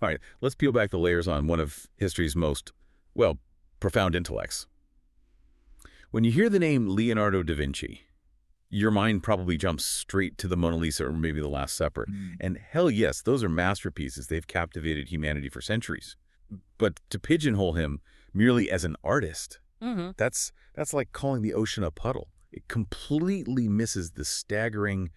All right, let's peel back the layers on one of history's most, well, profound intellects. When you hear the name Leonardo da Vinci, your mind probably jumps straight to the Mona Lisa or maybe the Last Supper. And hell yes, those are masterpieces. They've captivated humanity for centuries. But to pigeonhole him merely as an artist, that's like calling the ocean a puddle. It completely misses the staggering,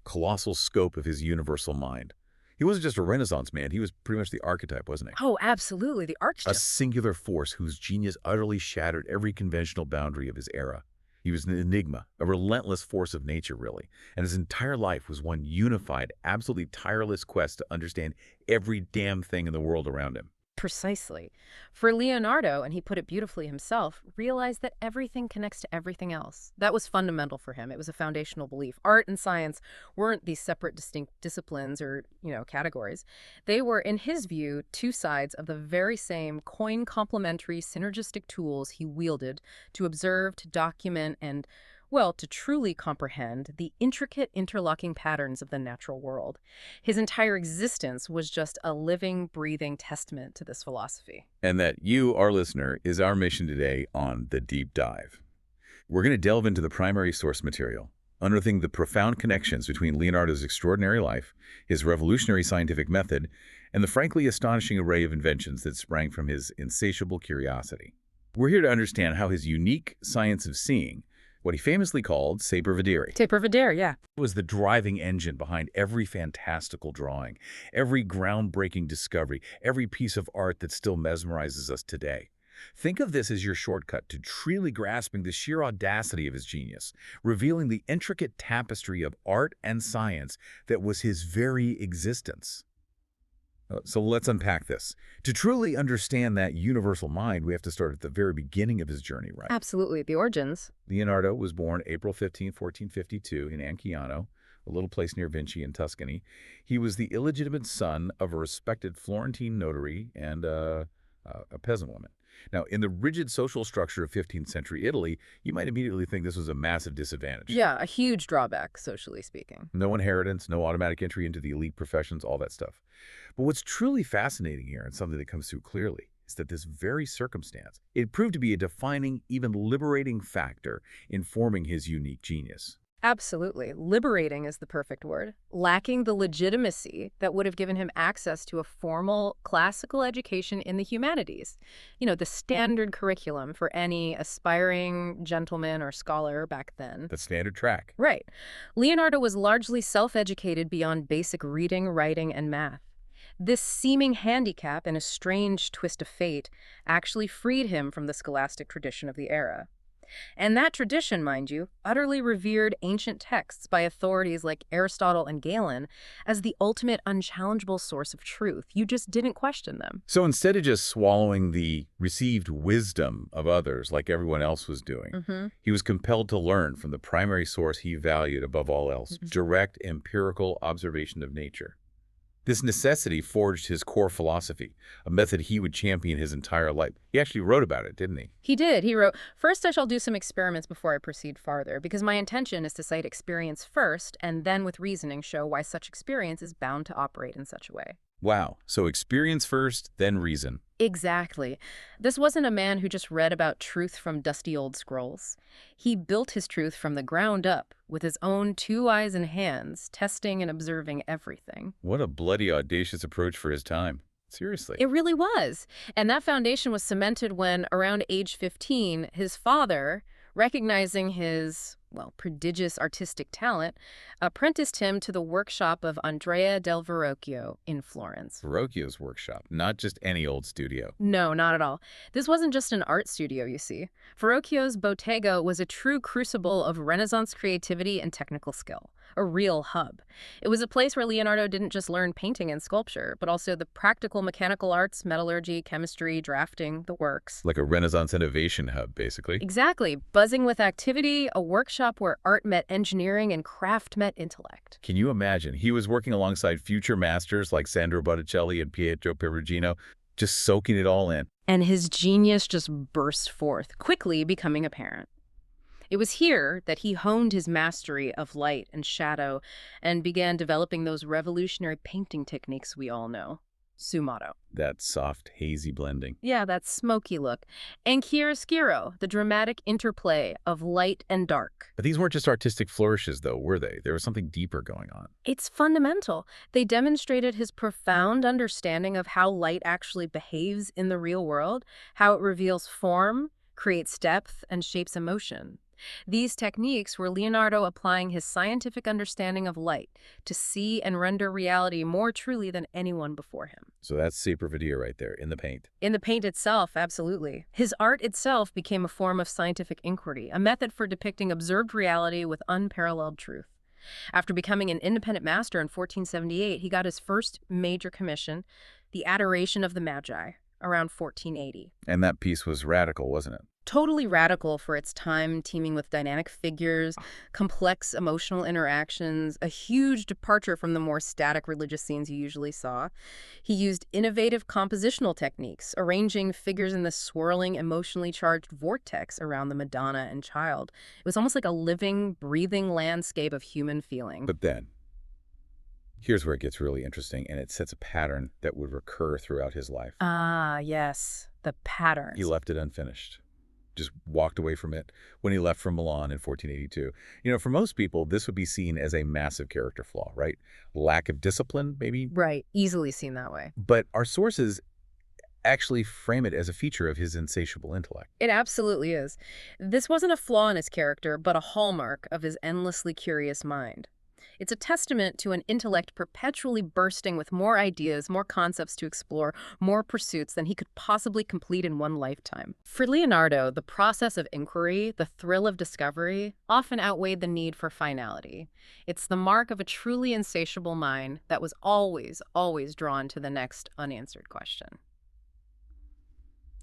colossal scope of his universal mind. He wasn't just a Renaissance man. He was pretty much the archetype, wasn't he? Oh, absolutely. The A archetype. singular force whose genius utterly shattered every conventional boundary of his era. He was an enigma, a relentless force of nature, really. And his entire life was one unified, absolutely tireless quest to understand every damn thing in the world around him. Precisely. For Leonardo, and he put it beautifully himself, realized that everything connects to everything else. That was fundamental for him. It was a foundational belief. Art and science weren't these separate, distinct disciplines or, categories. They were, in his view, two sides of the very same coin-complementary synergistic tools he wielded to observe, to document, and, well, to truly comprehend the intricate interlocking patterns of the natural world. His entire existence was just a living, breathing testament to this philosophy. And that you, our listener, is our mission today on The Deep Dive. We're going to delve into the primary source material, unearthing the profound connections between Leonardo's extraordinary life, his revolutionary scientific method, and the frankly astonishing array of inventions that sprang from his insatiable curiosity. We're here to understand how his unique science of seeing, what he famously called saper videre, Yeah. was the driving engine behind every fantastical drawing, every groundbreaking discovery, every piece of art that still mesmerizes us today. Think of this as your shortcut to truly grasping the sheer audacity of his genius, revealing the intricate tapestry of art and science that was his very existence. So let's unpack this. To truly understand that universal mind, we have to start at the very beginning of his journey, right? Absolutely. The origins. Leonardo was born April 15, 1452 in Anciano, a little place near Vinci in Tuscany. He was the illegitimate son of a respected Florentine notary and a peasant woman. Now, in the rigid social structure of 15th century Italy, you might immediately think this was a massive disadvantage. Yeah, a huge drawback, socially speaking. No inheritance, no automatic entry into the elite professions, all that stuff. But what's truly fascinating here, and something that comes through clearly, is that this very circumstance, it proved to be a defining, even liberating factor in forming his unique genius. Absolutely. Liberating is the perfect word. Lacking the legitimacy that would have given him access to a formal classical education in the humanities. The standard curriculum for any aspiring gentleman or scholar back then. The standard track. Right. Leonardo was largely self-educated beyond basic reading, writing, and math. This seeming handicap and a strange twist of fate actually freed him from the scholastic tradition of the era. And that tradition, mind you, utterly revered ancient texts by authorities like Aristotle and Galen as the ultimate unchallengeable source of truth. You just didn't question them. So instead of just swallowing the received wisdom of others like everyone else was doing, he was compelled to learn from the primary source he valued above all else, direct empirical observation of nature. This necessity forged his core philosophy, a method he would champion his entire life. He actually wrote about it, didn't he? He did. He wrote, "First I shall do some experiments before I proceed farther, because my intention is to cite experience first, and then with reasoning show why such experience is bound to operate in such a way." Wow. So experience first, then reason. Exactly. This wasn't a man who just read about truth from dusty old scrolls. He built his truth from the ground up, with his own two eyes and hands, testing and observing everything. What a bloody audacious approach for his time. Seriously. It really was. And that foundation was cemented when, around age 15, his father, recognizing his, prodigious artistic talent, apprenticed him to the workshop of Andrea del Verrocchio in Florence. Verrocchio's workshop, not just any old studio. No, not at all. This wasn't just an art studio, you see. Verrocchio's bottega was a true crucible of Renaissance creativity and technical skill, a real hub. It was a place where Leonardo didn't just learn painting and sculpture, but also the practical mechanical arts, metallurgy, chemistry, drafting, the works. Like a Renaissance innovation hub, basically. Exactly. Buzzing with activity, a workshop where art met engineering and craft met intellect. Can you imagine? He was working alongside future masters like Sandro Botticelli and Pietro Perugino, just soaking it all in. And his genius just burst forth, quickly becoming apparent. It was here that he honed his mastery of light and shadow and began developing those revolutionary painting techniques we all know. Sumato. That soft, hazy blending. Yeah, that smoky look. And chiaroscuro, the dramatic interplay of light and dark. But these weren't just artistic flourishes, though, were they? There was something deeper going on. It's fundamental. They demonstrated his profound understanding of how light actually behaves in the real world, how it reveals form, creates depth, and shapes emotion. These techniques were Leonardo applying his scientific understanding of light to see and render reality more truly than anyone before him. So that's Sapervidia right there, in the paint. In the paint itself, absolutely. His art itself became a form of scientific inquiry, a method for depicting observed reality with unparalleled truth. After becoming an independent master in 1478, he got his first major commission, the Adoration of the Magi, around 1480. And that piece was radical, wasn't it? Totally radical for its time, teeming with dynamic figures, complex emotional interactions, a huge departure from the more static religious scenes you usually saw. He used innovative compositional techniques, arranging figures in the swirling, emotionally charged vortex around the Madonna and Child. It was almost like a living, breathing landscape of human feeling. But then, here's where it gets really interesting, and it sets a pattern that would recur throughout his life. Ah, yes, the patterns. He left it unfinished. Just walked away from it when he left from Milan in 1482. You know, for most people, this would be seen as a massive character flaw, right? Lack of discipline, maybe? Right, easily seen that way. But our sources actually frame it as a feature of his insatiable intellect. It absolutely is. This wasn't a flaw in his character, but a hallmark of his endlessly curious mind. It's a testament to an intellect perpetually bursting with more ideas, more concepts to explore, more pursuits than he could possibly complete in one lifetime. For Leonardo, the process of inquiry, the thrill of discovery, often outweighed the need for finality. It's the mark of a truly insatiable mind that was always, always drawn to the next unanswered question.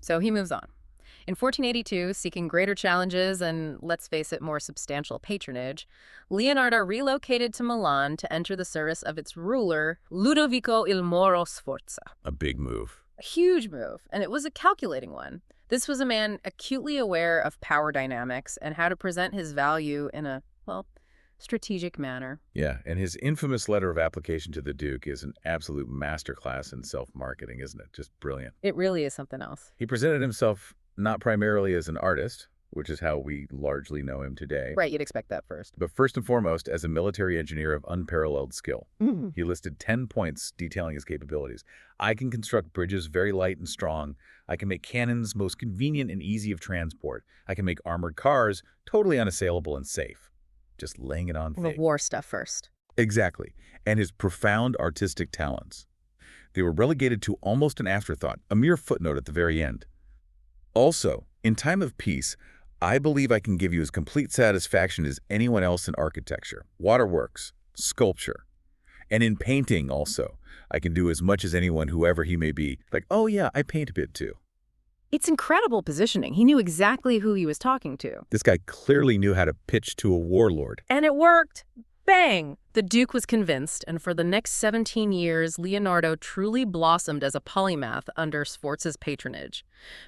So he moves on. In 1482, seeking greater challenges and, let's face it, more substantial patronage, Leonardo relocated to Milan to enter the service of its ruler, Ludovico il Moro Sforza. A big move. A huge move, and it was a calculating one. This was a man acutely aware of power dynamics and how to present his value in a, well, strategic manner. Yeah, and his infamous letter of application to the Duke is an absolute masterclass in self-marketing, isn't it? Just brilliant. It really is something else. He presented himself not primarily as an artist, which is how we largely know him today. Right, you'd expect that first. But first and foremost, as a military engineer of unparalleled skill. Mm-hmm. He listed 10 points detailing his capabilities. I can construct bridges very light and strong. I can make cannons most convenient and easy of transport. I can make armored cars totally unassailable and safe. Just laying it on The thick. war stuff first. Exactly. And his profound artistic talents. They were relegated to almost an afterthought, a mere footnote at the very end. Also, in time of peace, I believe I can give you as complete satisfaction as anyone else in architecture, waterworks, sculpture. And in painting also, I can do as much as anyone, whoever he may be. Like, oh yeah, I paint a bit too. It's incredible positioning. He knew exactly who he was talking to. This guy clearly knew how to pitch to a warlord. And it worked. Bang! The Duke was convinced, and for the next 17 years, Leonardo truly blossomed as a polymath under Sforza's patronage.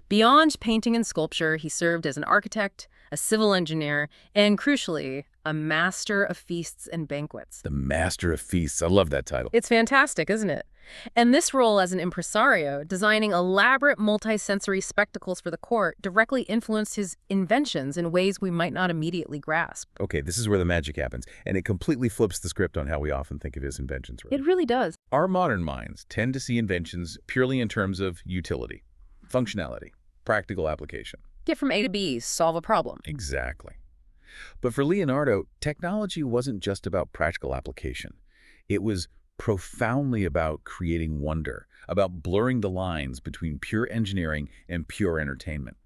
Beyond painting and sculpture, he served as an architect, a civil engineer, and crucially, a master of feasts and banquets. The master of feasts. I love that title. It's fantastic, isn't it? And this role as an impresario, designing elaborate multi-sensory spectacles for the court, directly influenced his inventions in ways we might not immediately grasp. Okay, this is where the magic happens, and it completely flips the script on how we often think of his inventions. Right? It really does. Our modern minds tend to see inventions purely in terms of utility, functionality, practical application. Get from A to B, solve a problem. Exactly. But for Leonardo, technology wasn't just about practical application. It was profoundly about creating wonder, about blurring the lines between pure engineering and pure entertainment.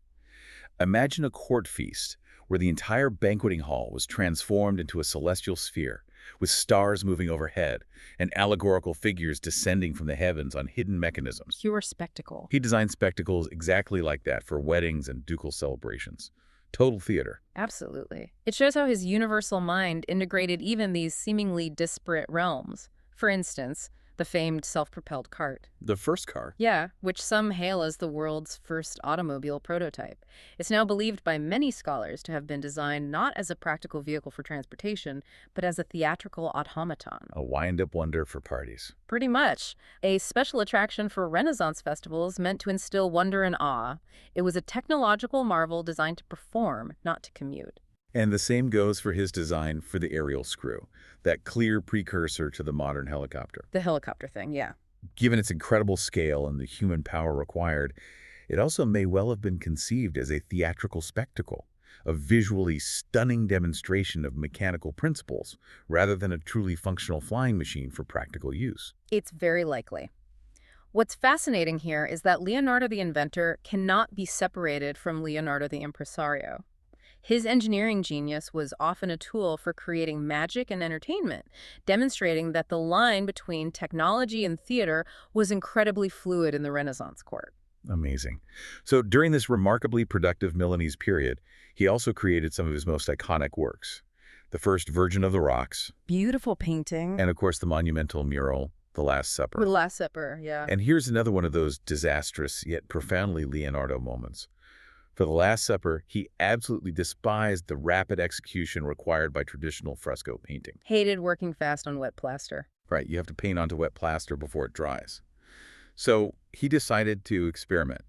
Imagine a court feast where the entire banqueting hall was transformed into a celestial sphere, with stars moving overhead and allegorical figures descending from the heavens on hidden mechanisms. Pure spectacle. He designed spectacles exactly like that for weddings and ducal celebrations. Total theater. Absolutely. It shows how his universal mind integrated even these seemingly disparate realms. For instance, the the famed self-propelled cart. The first car. Yeah, which some hail as the world's first automobile prototype. It's now believed by many scholars to have been designed not as a practical vehicle for transportation, but as a theatrical automaton. A wind-up wonder for parties. Pretty much. A special attraction for Renaissance festivals meant to instill wonder and awe. It was a technological marvel designed to perform, not to commute. And the same goes for his design for the aerial screw, that clear precursor to the modern helicopter. The helicopter thing, yeah. Given its incredible scale and the human power required, it also may well have been conceived as a theatrical spectacle, a visually stunning demonstration of mechanical principles, rather than a truly functional flying machine for practical use. It's very likely. What's fascinating here is that Leonardo the inventor cannot be separated from Leonardo the impresario. His engineering genius was often a tool for creating magic and entertainment, demonstrating that the line between technology and theater was incredibly fluid in the Renaissance court. Amazing. So during this remarkably productive Milanese period, he also created some of his most iconic works. The first Virgin of the Rocks, Beautiful painting. and of course the monumental mural, The Last Supper. The Last Supper, yeah. And here's another one of those disastrous yet profoundly Leonardo moments. For The Last Supper, he absolutely despised the rapid execution required by traditional fresco painting. Hated working fast on wet plaster. Right, you have to paint onto wet plaster before it dries. So he decided to experiment,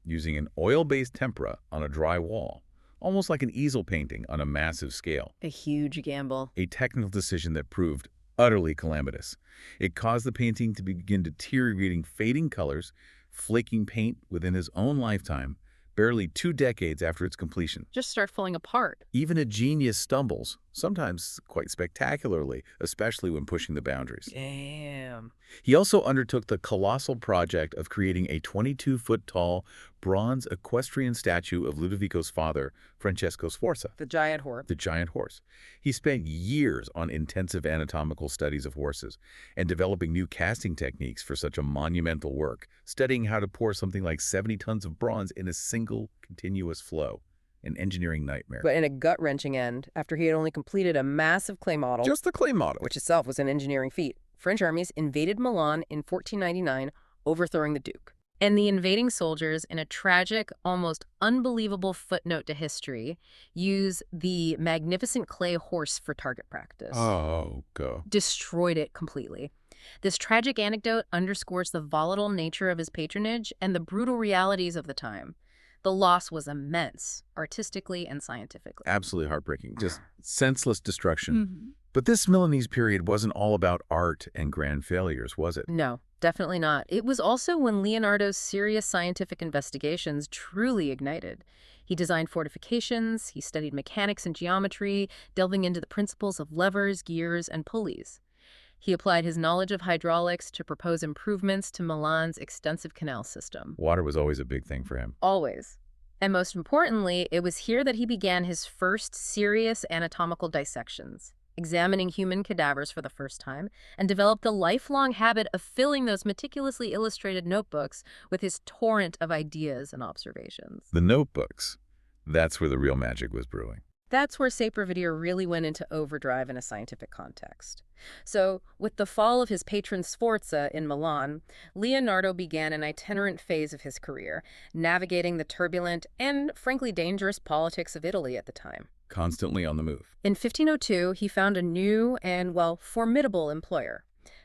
using an oil-based tempera on a dry wall, almost like an easel painting on a massive scale. A huge gamble. A technical decision that proved utterly calamitous. It caused the painting to begin deteriorating, fading colors, flaking paint within his own lifetime, barely 2 decades after its completion. Just start falling apart. Even a genius stumbles, sometimes quite spectacularly, especially when pushing the boundaries. Damn. He also undertook the colossal project of creating a 22-foot-tall bronze equestrian statue of Ludovico's father, Francesco Sforza, The giant horse. the giant horse. He spent years on intensive anatomical studies of horses and developing new casting techniques for such a monumental work, studying how to pour something like 70 tons of bronze in a single continuous flow. An engineering nightmare. But in a gut-wrenching end, after he had only completed a massive clay model, Just the clay model. which itself was an engineering feat, French armies invaded Milan in 1499, overthrowing the Duke. And the invading soldiers, in a tragic, almost unbelievable footnote to history, use the magnificent clay horse for target practice. Oh, go. Destroyed it completely. This tragic anecdote underscores the volatile nature of his patronage and the brutal realities of the time. The loss was immense, artistically and scientifically. Absolutely heartbreaking. Just senseless destruction. Mm-hmm. But this Milanese period wasn't all about art and grand failures, was it? No, definitely not. It was also when Leonardo's serious scientific investigations truly ignited. He designed fortifications, he studied mechanics and geometry, delving into the principles of levers, gears, and pulleys. He applied his knowledge of hydraulics to propose improvements to Milan's extensive canal system. Water was always a big thing for him. Always. And most importantly, it was here that he began his first serious anatomical dissections, examining human cadavers for the first time, and developed the lifelong habit of filling those meticulously illustrated notebooks with his torrent of ideas and observations. The notebooks. That's where the real magic was brewing. That's where Saprovitier really went into overdrive in a scientific context. So, with the fall of his patron Sforza in Milan, Leonardo began an itinerant phase of his career, navigating the turbulent and, frankly, dangerous politics of Italy at the time. Constantly on the move. In 1502, he found a new and, well, formidable employer,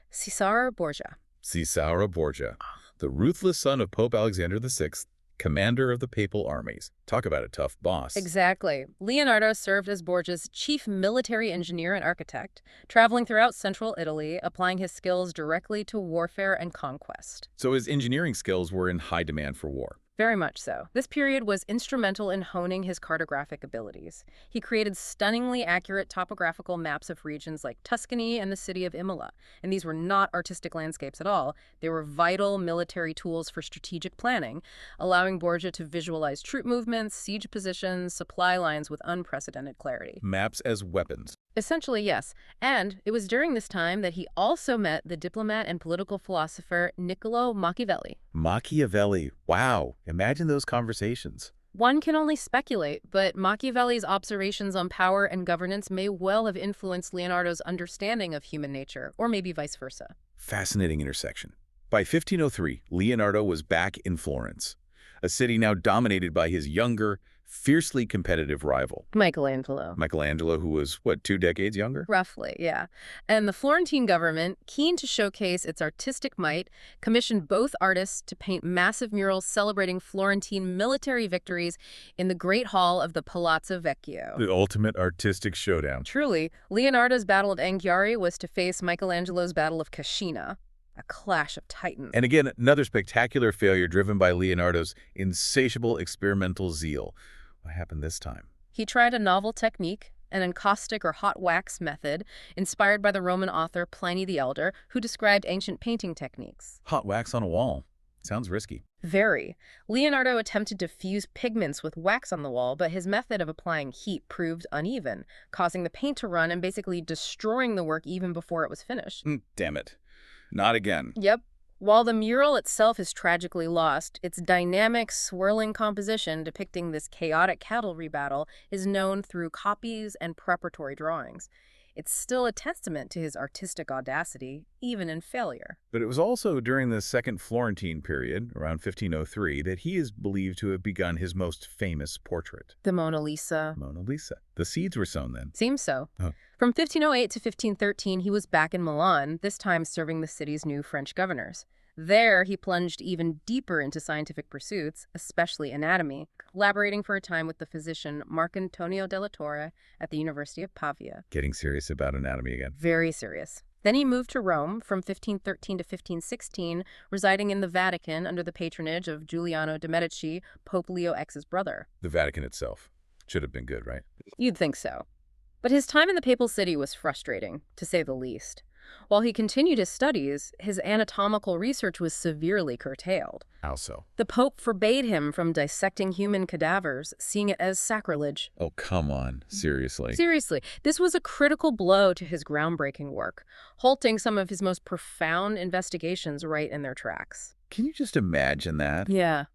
Cesare Borgia. Cesare Borgia, the ruthless son of Pope Alexander VI, commander of the papal armies. Talk about a tough boss. Exactly. Leonardo served as Borgia's chief military engineer and architect, traveling throughout central Italy, applying his skills directly to warfare and conquest. So his engineering skills were in high demand for war. Very much so. This period was instrumental in honing his cartographic abilities. He created stunningly accurate topographical maps of regions like Tuscany and the city of Imola. And these were not artistic landscapes at all. They were vital military tools for strategic planning, allowing Borgia to visualize troop movements, siege positions, supply lines with unprecedented clarity. Maps as weapons. Essentially, yes. And it was during this time that he also met the diplomat and political philosopher Niccolo Machiavelli. Machiavelli. Wow. Imagine those conversations. One can only speculate, but Machiavelli's observations on power and governance may well have influenced Leonardo's understanding of human nature, or maybe vice versa. Fascinating intersection. By 1503, Leonardo was back in Florence, a city now dominated by his younger, fiercely competitive rival, Michelangelo. Michelangelo, who was, what, 2 decades younger? Roughly, yeah. And the Florentine government, keen to showcase its artistic might, commissioned both artists to paint massive murals celebrating Florentine military victories in the Great Hall of the Palazzo Vecchio. The ultimate artistic showdown. Truly, Leonardo's battle at Anghiari was to face Michelangelo's battle of Cascina, a clash of titans. And again, another spectacular failure driven by Leonardo's insatiable experimental zeal. What happened this time? He tried a novel technique, an encaustic or hot wax method, inspired by the Roman author Pliny the Elder, who described ancient painting techniques. Hot wax on a wall. Sounds risky. Very. Leonardo attempted to fuse pigments with wax on the wall, but his method of applying heat proved uneven, causing the paint to run and basically destroying the work even before it was finished. Damn it. Not again. Yep. While the mural itself is tragically lost, its dynamic, swirling composition depicting this chaotic cavalry battle is known through copies and preparatory drawings. It's still a testament to his artistic audacity, even in failure. But it was also during the Second Florentine period, around 1503, that he is believed to have begun his most famous portrait. The Mona Lisa. Mona Lisa. The seeds were sown then. Seems so. Oh. From 1508 to 1513, he was back in Milan, this time serving the city's new French governors. There, he plunged even deeper into scientific pursuits, especially anatomy, collaborating for a time with the physician Marcantonio della Torre at the University of Pavia. Getting serious about anatomy again. Very serious. Then he moved to Rome from 1513 to 1516, residing in the Vatican under the patronage of Giuliano de' Medici, Pope Leo X's brother. The Vatican itself should have been good, right? You'd think so. But his time in the papal city was frustrating, to say the least. While he continued his studies, his anatomical research was severely curtailed. How so? The Pope forbade him from dissecting human cadavers, seeing it as sacrilege. Oh, come on. Seriously. Seriously, this was a critical blow to his groundbreaking work, halting some of his most profound investigations right in their tracks. Can you just imagine that? Yeah.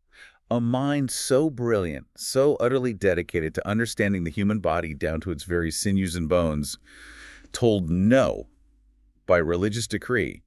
A mind so brilliant, so utterly dedicated to understanding the human body down to its very sinews and bones, told no by religious decree.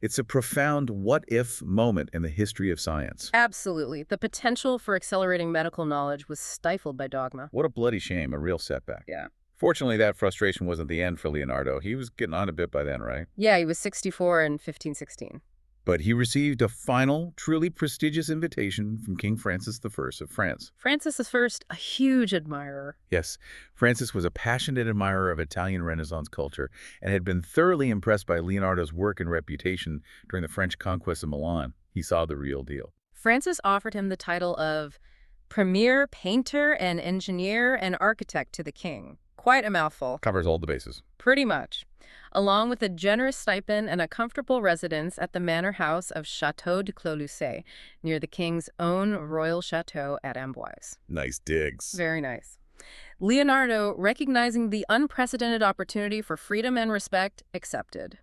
It's a profound what-if moment in the history of science. Absolutely. The potential for accelerating medical knowledge was stifled by dogma. What a bloody shame, a real setback. Yeah. Fortunately, that frustration wasn't the end for Leonardo. He was getting on a bit by then, right? Yeah, he was 64 in 1516. But he received a final, truly prestigious invitation from King Francis I of France. Francis I, a huge admirer. Yes, Francis was a passionate admirer of Italian Renaissance culture and had been thoroughly impressed by Leonardo's work and reputation during the French conquest of Milan. He saw the real deal. Francis offered him the title of premier painter and engineer and architect to the king. Quite a mouthful. Covers all the bases. Pretty much. Along with a generous stipend and a comfortable residence at the manor house of Château de Clos-Lucé, near the king's own royal chateau at Amboise. Nice digs. Very nice. Leonardo, recognizing the unprecedented opportunity for freedom and respect, accepted.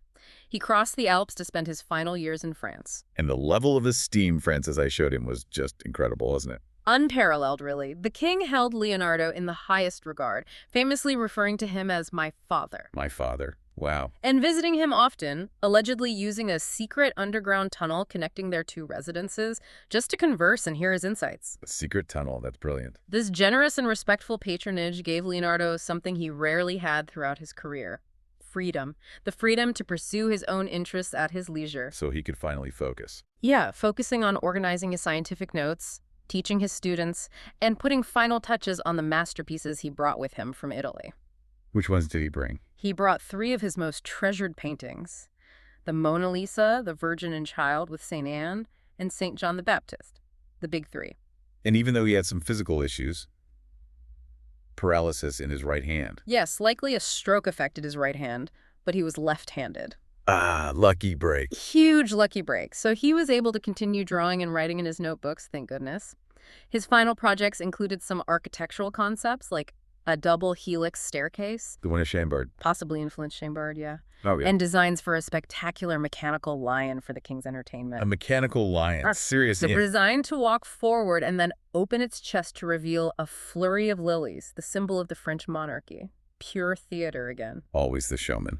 He crossed the Alps to spend his final years in France. And the level of esteem, Francis, I showed him was just incredible, wasn't it? Unparalleled, really. The king held Leonardo in the highest regard, famously referring to him as my father. My father. Wow. And visiting him often, allegedly using a secret underground tunnel connecting their two residences just to converse and hear his insights. A secret tunnel. That's brilliant. This generous and respectful patronage gave Leonardo something he rarely had throughout his career. Freedom. The freedom to pursue his own interests at his leisure. So he could finally focus. Yeah, focusing on organizing his scientific notes, teaching his students, and putting final touches on the masterpieces he brought with him from Italy. Which ones did he bring? He brought 3 of his most treasured paintings: the Mona Lisa, the Virgin and Child with St. Anne, and St. John the Baptist, the big 3. And even though he had some physical issues, paralysis in his right hand. Yes, likely a stroke affected his right hand, but he was left-handed. Ah, lucky break. Huge lucky break. So he was able to continue drawing and writing in his notebooks, thank goodness. His final projects included some architectural concepts like a double helix staircase, The one at Chambord. possibly influenced Chambord, yeah, Oh, yeah. and designs for a spectacular mechanical lion for the king's A entertainment. mechanical lion. Seriously. Designed to walk forward and then open its chest to reveal a flurry of lilies, the symbol of the French monarchy. Pure theater again. Always the showman.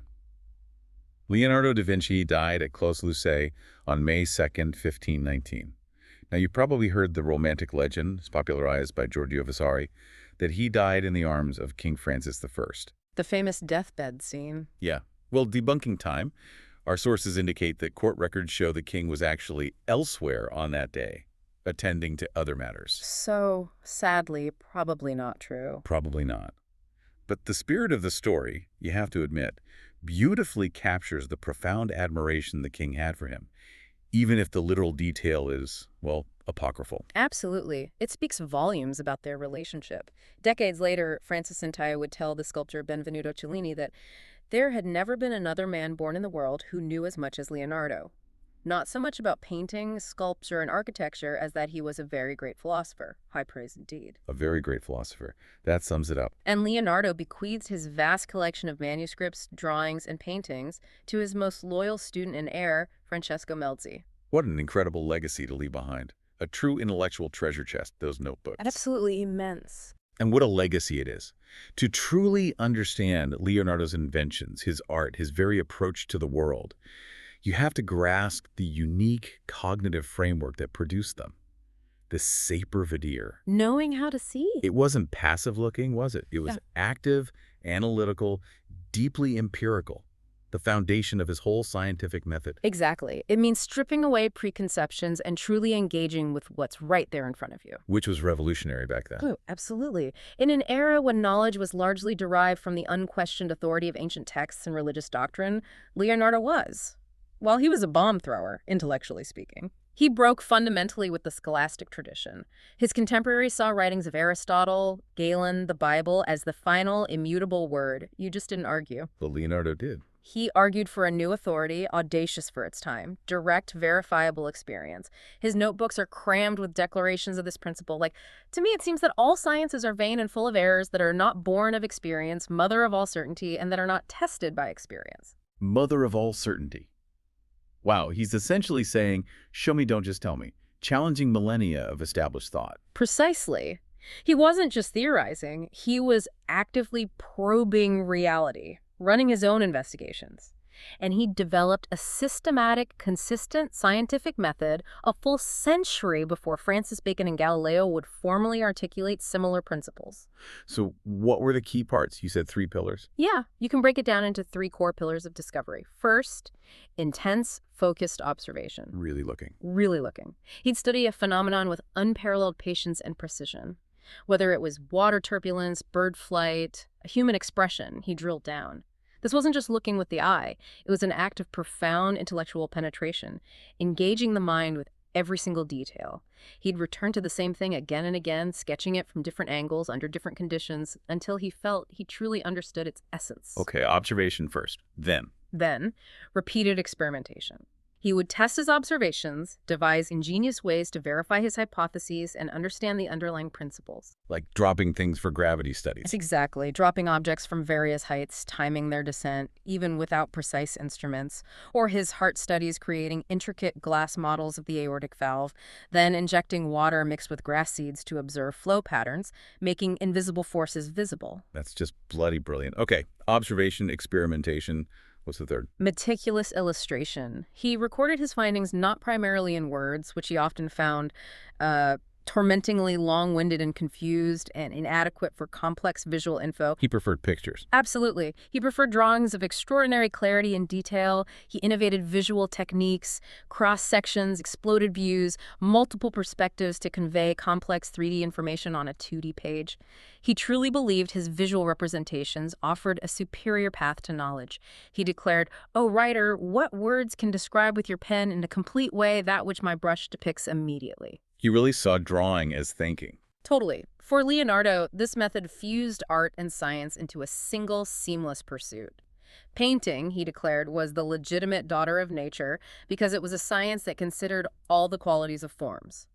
Leonardo da Vinci died at Clos-Lucé on May 2nd, 1519. Now, you probably heard the romantic legend, popularized by Giorgio Vasari, that he died in the arms of King Francis I. The famous deathbed scene. Yeah. Well, debunking time. Our sources indicate that court records show the king was actually elsewhere on that day, attending to other matters. So, sadly, probably not true. Probably not. But the spirit of the story, you have to admit, beautifully captures the profound admiration the king had for him, even if the literal detail is, well, apocryphal. Absolutely. It speaks volumes about their relationship. Decades later, Francis Intaya would tell the sculptor Benvenuto Cellini that there had never been another man born in the world who knew as much as Leonardo. Not so much about painting, sculpture, and architecture as that he was a very great philosopher. High praise indeed. A very great philosopher. That sums it up. And Leonardo bequeathed his vast collection of manuscripts, drawings, and paintings to his most loyal student and heir, Francesco Melzi. What an incredible legacy to leave behind. A true intellectual treasure chest, those notebooks. Absolutely immense. And what a legacy it is. To truly understand Leonardo's inventions, his art, his very approach to the world, you have to grasp the unique cognitive framework that produced them. The sapere-veder. Knowing how to see. It wasn't passive looking, was it? It was active, analytical, deeply empirical. The foundation of his whole scientific method. Exactly. It means stripping away preconceptions and truly engaging with what's right there in front of you. Which was revolutionary back then. Oh, absolutely. In an era when knowledge was largely derived from the unquestioned authority of ancient texts and religious doctrine, Leonardo was. Well, he was a bomb thrower, intellectually speaking. He broke fundamentally with the scholastic tradition. His contemporaries saw writings of Aristotle, Galen, the Bible as the final, immutable word. You just didn't argue. But Leonardo did. He argued for a new authority, audacious for its time, direct, verifiable experience. His notebooks are crammed with declarations of this principle. To me, it seems that all sciences are vain and full of errors that are not born of experience, mother of all certainty, and that are not tested by experience. Mother of all certainty. Wow, he's essentially saying, show me, don't just tell me, challenging millennia of established thought. Precisely. He wasn't just theorizing, he was actively probing reality, running his own investigations. And he developed a systematic, consistent scientific method a full century before Francis Bacon and Galileo would formally articulate similar principles. So what were the key parts? You said 3 pillars. Yeah, you can break it down into 3 core pillars of discovery. First, intense, focused observation. Really looking. Really looking. He'd study a phenomenon with unparalleled patience and precision. Whether it was water turbulence, bird flight, a human expression, he drilled down. This wasn't just looking with the eye. It was an act of profound intellectual penetration, engaging the mind with every single detail. He'd return to the same thing again and again, sketching it from different angles under different conditions until he felt he truly understood its essence. Okay, observation first. Then, repeated experimentation. He would test his observations, devise ingenious ways to verify his hypotheses, and understand the underlying principles. like dropping things for gravity studies. Exactly. Dropping objects from various heights, timing their descent, even without precise instruments. Or his heart studies creating intricate glass models of the aortic valve, then injecting water mixed with grass seeds to observe flow patterns, making invisible forces visible. That's just bloody brilliant. Okay, observation, experimentation. What's the third? Meticulous illustration. He recorded his findings not primarily in words, which he often found tormentingly long-winded and confused and inadequate for complex visual info. He preferred pictures. Absolutely. He preferred drawings of extraordinary clarity and detail. He innovated visual techniques, cross-sections, exploded views, multiple perspectives to convey complex 3D information on a 2D page. He truly believed his visual representations offered a superior path to knowledge. He declared, "O writer, what words can describe with your pen in a complete way that which my brush depicts immediately?" He really saw drawing as thinking. Totally. For Leonardo, this method fused art and science into a single, seamless pursuit. Painting, he declared, was the legitimate daughter of nature because it was a science that considered all the qualities of forms.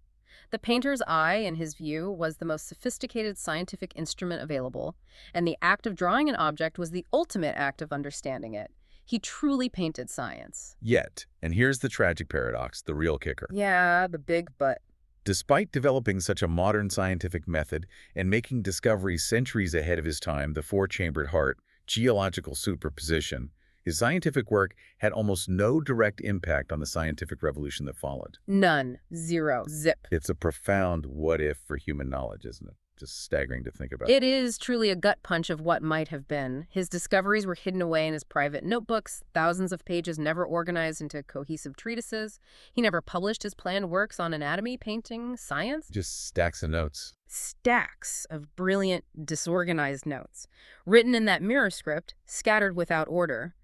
The painter's eye, in his view, was the most sophisticated scientific instrument available, and the act of drawing an object was the ultimate act of understanding it. He truly painted science. Yet, and here's the tragic paradox, the real kicker. Yeah, the big but. Despite developing such a modern scientific method and making discoveries centuries ahead of his time, the four-chambered heart, geological superposition, his scientific work had almost no direct impact on the scientific revolution that followed. None. Zero. Zip. It's a profound what-if for human knowledge, isn't it? Just staggering to think about. It is truly a gut punch of what might have been. His discoveries were hidden away in his private notebooks, thousands of pages never organized into cohesive treatises. He never published his planned works on anatomy, painting, science. Just stacks of notes. Stacks of brilliant, disorganized notes, written in that mirror script, scattered without order.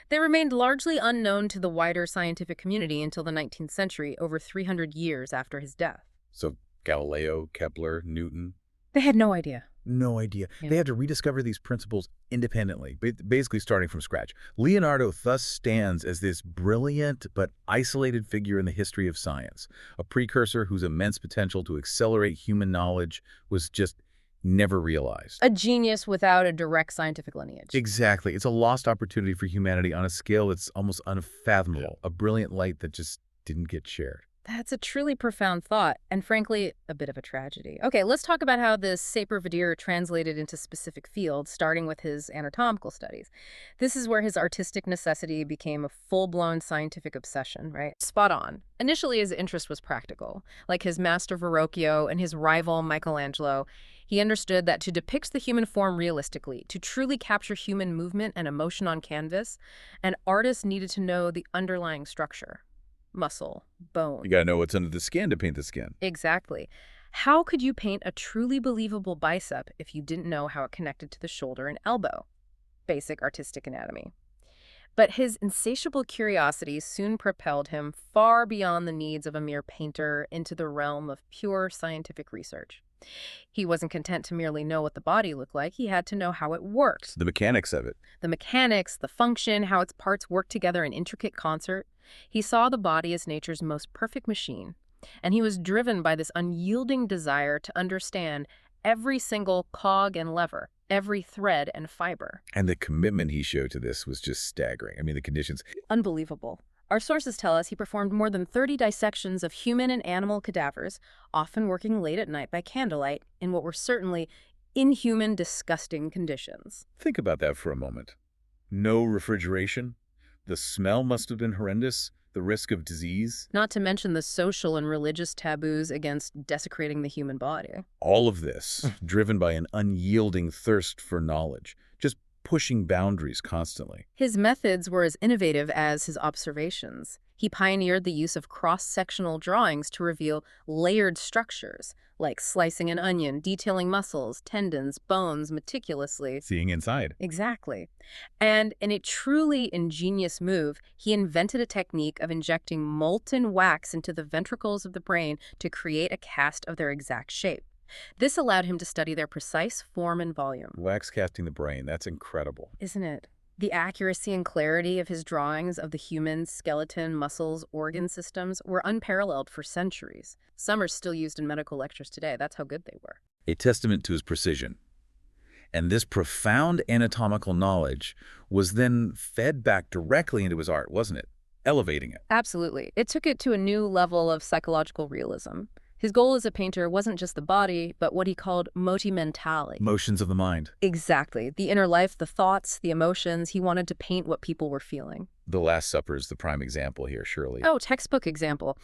They remained largely unknown to the wider scientific community until the 19th century, over 300 years after his death. So Galileo, Kepler, Newton. They had no idea. No idea. Yeah. They had to rediscover these principles independently, basically starting from scratch. Leonardo thus stands as this brilliant but isolated figure in the history of science, a precursor whose immense potential to accelerate human knowledge was just never realized. A genius without a direct scientific lineage. Exactly. It's a lost opportunity for humanity on a scale that's almost unfathomable, a brilliant light that just didn't get shared. That's a truly profound thought, and frankly, a bit of a tragedy. Okay, let's talk about how this sapir-vivere translated into specific fields, starting with his anatomical studies. This is where his artistic necessity became a full-blown scientific obsession, right? Spot on. Initially, his interest was practical. Like his master Verrocchio and his rival Michelangelo, he understood that to depict the human form realistically, to truly capture human movement and emotion on canvas, an artist needed to know the underlying structure. Muscle, bone. You gotta know what's under the skin to paint the skin. Exactly. How could you paint a truly believable bicep if you didn't know how it connected to the shoulder and elbow? Basic artistic anatomy. But his insatiable curiosity soon propelled him far beyond the needs of a mere painter into the realm of pure scientific research. He wasn't content to merely know what the body looked like. He had to know how it worked. The mechanics of it. The mechanics, the function, how its parts work together in intricate concert. He saw the body as nature's most perfect machine, and he was driven by this unyielding desire to understand every single cog and lever, every thread and fiber. And the commitment he showed to this was just staggering. I mean, the conditions. Unbelievable. Our sources tell us he performed more than 30 dissections of human and animal cadavers, often working late at night by candlelight in what were certainly inhuman, disgusting conditions. Think about that for a moment. No refrigeration. The smell must have been horrendous. The risk of disease. Not to mention the social and religious taboos against desecrating the human body. All of this driven by an unyielding thirst for knowledge, just pushing boundaries constantly. His methods were as innovative as his observations. He pioneered the use of cross-sectional drawings to reveal layered structures, like slicing an onion, detailing muscles, tendons, bones meticulously. Seeing inside. Exactly. And in a truly ingenious move, he invented a technique of injecting molten wax into the ventricles of the brain to create a cast of their exact shape. This allowed him to study their precise form and volume. Wax casting the brain, that's incredible. Isn't it? The accuracy and clarity of his drawings of the human skeleton, muscles, organ systems were unparalleled for centuries. Some are still used in medical lectures today. That's how good they were. A testament to his precision. And this profound anatomical knowledge was then fed back directly into his art, wasn't it? Elevating it. Absolutely. It took it to a new level of psychological realism. His goal as a painter wasn't just the body, but what he called moti mentale. Motions of the mind. Exactly. The inner life, the thoughts, the emotions. He wanted to paint what people were feeling. The Last Supper is the prime example here, surely. Oh, textbook example.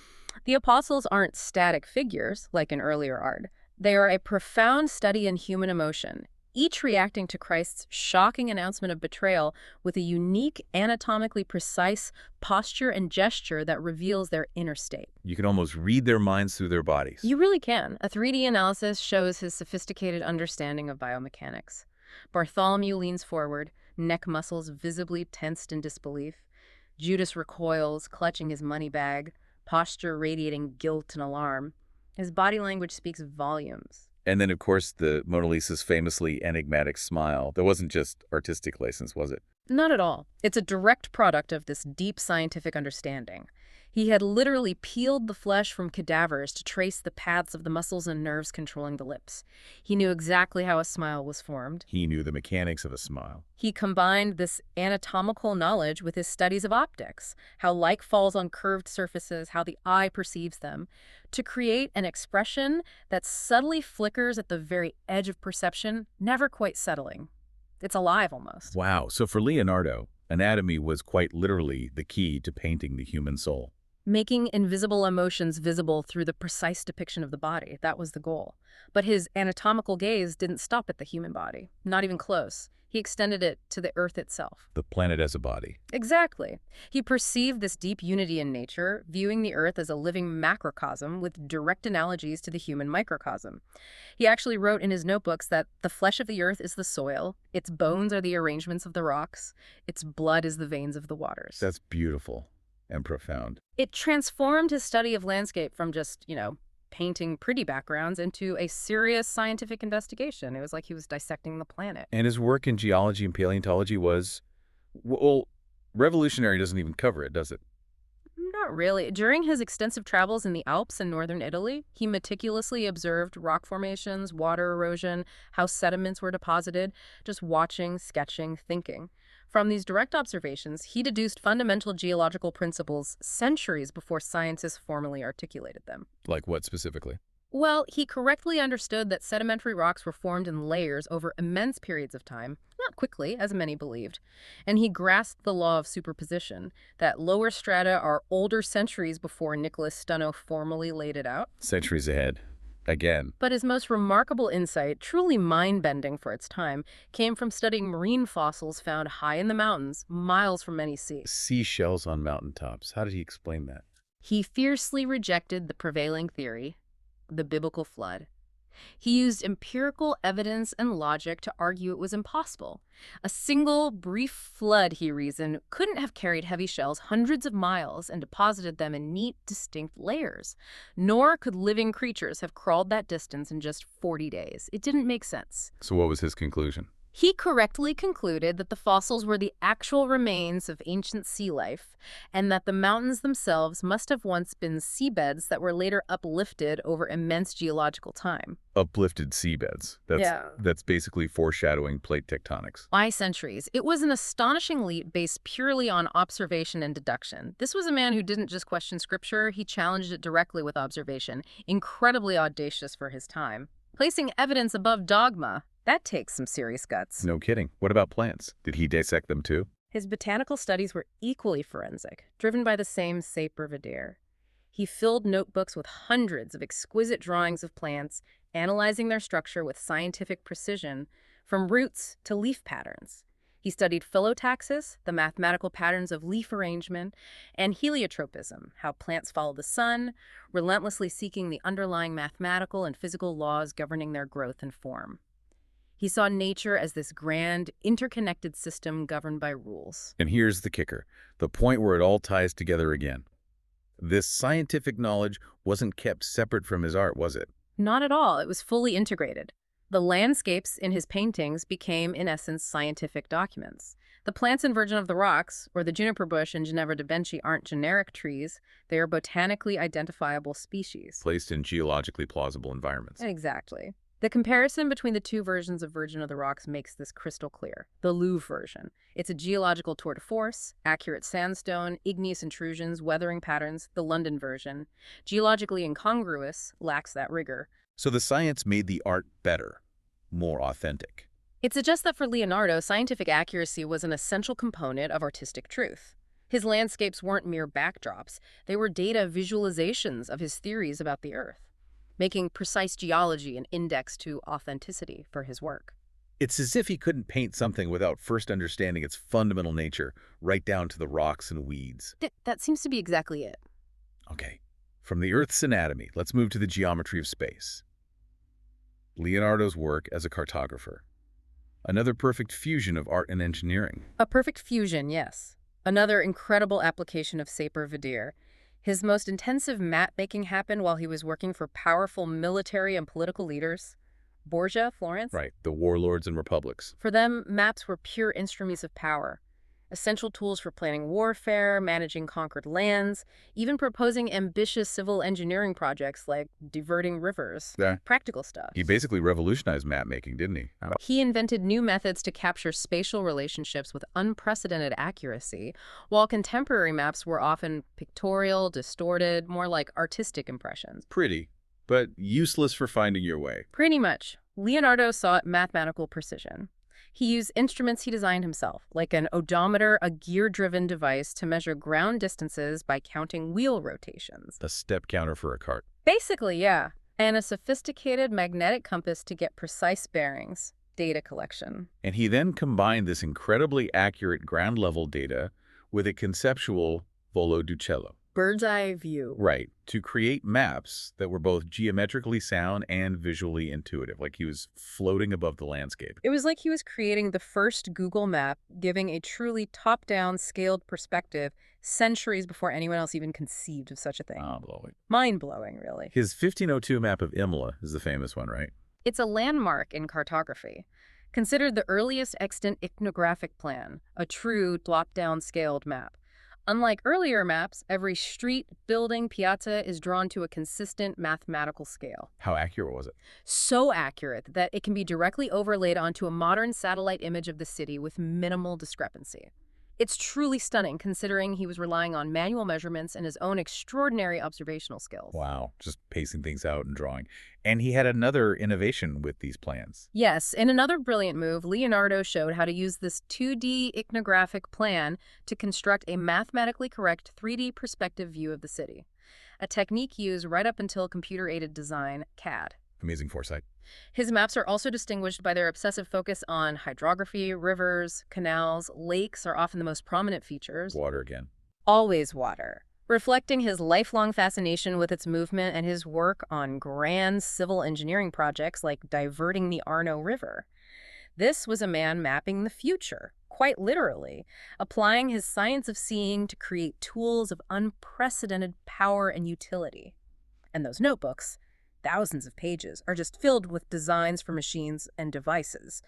The apostles aren't static figures, like in earlier art. They are a profound study in human emotion, each reacting to Christ's shocking announcement of betrayal with a unique, anatomically precise posture and gesture that reveals their inner state. You can almost read their minds through their bodies. You really can. A 3D analysis shows his sophisticated understanding of biomechanics. Bartholomew leans forward, neck muscles visibly tensed in disbelief. Judas recoils, clutching his money bag, posture radiating guilt and alarm. His body language speaks volumes. And then, of course, the Mona Lisa's famously enigmatic smile. That wasn't just artistic license, was it? Not at all. It's a direct product of this deep scientific understanding. He had literally peeled the flesh from cadavers to trace the paths of the muscles and nerves controlling the lips. He knew exactly how a smile was formed. He knew the mechanics of a smile. He combined this anatomical knowledge with his studies of optics, how light falls on curved surfaces, how the eye perceives them, to create an expression that subtly flickers at the very edge of perception, never quite settling. It's alive almost. Wow, so for Leonardo, anatomy was quite literally the key to painting the human soul. Making invisible emotions visible through the precise depiction of the body. That was the goal. But his anatomical gaze didn't stop at the human body. Not even close. He extended it to the Earth itself. The planet as a body. Exactly. He perceived this deep unity in nature, viewing the Earth as a living macrocosm with direct analogies to the human microcosm. He actually wrote in his notebooks that the flesh of the Earth is the soil, its bones are the arrangements of the rocks, its blood is the veins of the waters. That's beautiful and profound. It transformed his study of landscape from just, painting pretty backgrounds into a serious scientific investigation. It was like he was dissecting the planet. And his work in geology and paleontology was, well, revolutionary doesn't even cover it, does it? Not really. During his extensive travels in the Alps and northern Italy, he meticulously observed rock formations, water erosion, how sediments were deposited, just watching, sketching, thinking. From these direct observations, he deduced fundamental geological principles centuries before scientists formally articulated them. Like what specifically? Well, he correctly understood that sedimentary rocks were formed in layers over immense periods of time, not quickly, as many believed. And he grasped the law of superposition, that lower strata are older centuries before Nicholas Steno formally laid it out. Centuries ahead. Again. But his most remarkable insight, truly mind-bending for its time, came from studying marine fossils found high in the mountains, miles from any sea. Seashells on mountaintops. How did he explain that? He fiercely rejected the prevailing theory, the biblical flood. He used empirical evidence and logic to argue it was impossible. A single, brief flood, he reasoned, couldn't have carried heavy shells hundreds of miles and deposited them in neat, distinct layers. Nor could living creatures have crawled that distance in just 40 days. It didn't make sense. So what was his conclusion? He correctly concluded that the fossils were the actual remains of ancient sea life, and that the mountains themselves must have once been seabeds that were later uplifted over immense geological time. Uplifted seabeds. That's basically foreshadowing plate tectonics. By centuries. It was an astonishing leap based purely on observation and deduction. This was a man who didn't just question scripture, he challenged it directly with observation. Incredibly audacious for his time. Placing evidence above dogma. That takes some serious guts. No kidding. What about plants? Did he dissect them too? His botanical studies were equally forensic, driven by the same saper videre. He filled notebooks with hundreds of exquisite drawings of plants, analyzing their structure with scientific precision, from roots to leaf patterns. He studied phyllotaxis, the mathematical patterns of leaf arrangement, and heliotropism, how plants follow the sun, relentlessly seeking the underlying mathematical and physical laws governing their growth and form. He saw nature as this grand, interconnected system governed by rules. And here's the kicker, the point where it all ties together again. This scientific knowledge wasn't kept separate from his art, was it? Not at all. It was fully integrated. The landscapes in his paintings became, in essence, scientific documents. The plants in Virgin of the Rocks, or the juniper bush in Leonardo da Vinci, aren't generic trees. They are botanically identifiable species. Placed in geologically plausible environments. Exactly. The comparison between the two versions of Virgin of the Rocks makes this crystal clear. The Louvre version. It's a geological tour de force, accurate sandstone, igneous intrusions, weathering patterns. The London version, geologically incongruous, lacks that rigor. So the science made the art better, more authentic. It's just that for Leonardo, scientific accuracy was an essential component of artistic truth. His landscapes weren't mere backdrops. They were data visualizations of his theories about the Earth, making precise geology an index to authenticity for his work. It's as if he couldn't paint something without first understanding its fundamental nature, right down to the rocks and weeds. That seems to be exactly it. Okay, from the Earth's anatomy, let's move to the geometry of space. Leonardo's work as a cartographer. Another perfect fusion of art and engineering. A perfect fusion, yes. Another incredible application of saper videre. His most intensive map-making happened while he was working for powerful military and political leaders. Borgia, Florence. Right, the warlords and republics. For them, maps were pure instruments of power. essential tools for planning warfare, managing conquered lands, even proposing ambitious civil engineering projects like diverting rivers. Yeah. Practical stuff. He basically revolutionized map making, didn't he? He invented new methods to capture spatial relationships with unprecedented accuracy, while contemporary maps were often pictorial, distorted, more like artistic impressions. Pretty, but useless for finding your way. Pretty much. Leonardo sought mathematical precision. He used instruments he designed himself, like an odometer, a gear-driven device to measure ground distances by counting wheel rotations. A step counter for a cart. Basically, yeah. And a sophisticated magnetic compass to get precise bearings. Data collection. And he then combined this incredibly accurate ground-level data with a conceptual volo d'uccello. Bird's eye view. Right, to create maps that were both geometrically sound and visually intuitive, like he was floating above the landscape. It was like he was creating the first Google map, giving a truly top-down, scaled perspective centuries before anyone else even conceived of such a thing. Mind-blowing. Mind-blowing, really. His 1502 map of Imola is the famous one, right? It's a landmark in cartography. Considered the earliest extant ethnographic plan, a true drop-down scaled map. Unlike earlier maps, every street, building, piazza is drawn to a consistent mathematical scale. How accurate was it? So accurate that it can be directly overlaid onto a modern satellite image of the city with minimal discrepancy. It's truly stunning considering he was relying on manual measurements and his own extraordinary observational skills. Wow, just pacing things out and drawing. And he had another innovation with these plans. Yes, in another brilliant move, Leonardo showed how to use this 2D ethnographic plan to construct a mathematically correct 3D perspective view of the city, a technique used right up until computer-aided design, CAD. Amazing foresight. His maps are also distinguished by their obsessive focus on hydrography. Rivers, canals, lakes are often the most prominent features. Water again. Always water, reflecting his lifelong fascination with its movement and his work on grand civil engineering projects like diverting the Arno River. This was a man mapping the future, quite literally, applying his science of seeing to create tools of unprecedented power and utility. And those notebooks, thousands of pages, are just filled with designs for machines and devices.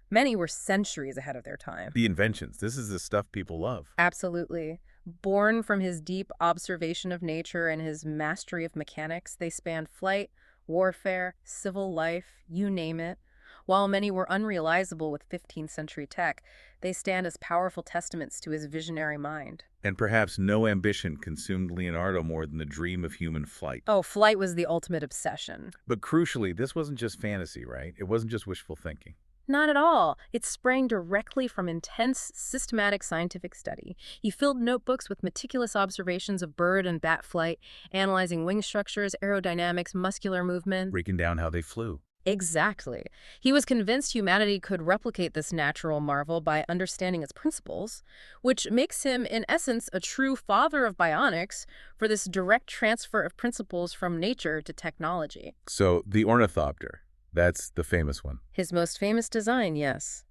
Many were centuries ahead of their time. The inventions. This is the stuff people love. Absolutely. Born from his deep observation of nature and his mastery of mechanics, they spanned flight, warfare, civil life, you name it. While many were unrealizable with 15th century tech, they stand as powerful testaments to his visionary mind. And perhaps no ambition consumed Leonardo more than the dream of human flight. Oh, flight was the ultimate obsession. But crucially, this wasn't just fantasy, right? It wasn't just wishful thinking. Not at all. It sprang directly from intense, systematic scientific study. He filled notebooks with meticulous observations of bird and bat flight, analyzing wing structures, aerodynamics, muscular movement. Breaking down how they flew. Exactly. He was convinced humanity could replicate this natural marvel by understanding its principles, which makes him, in essence, a true father of bionics for this direct transfer of principles from nature to technology. So, the Ornithopter. That's the famous one. His most famous design, yes.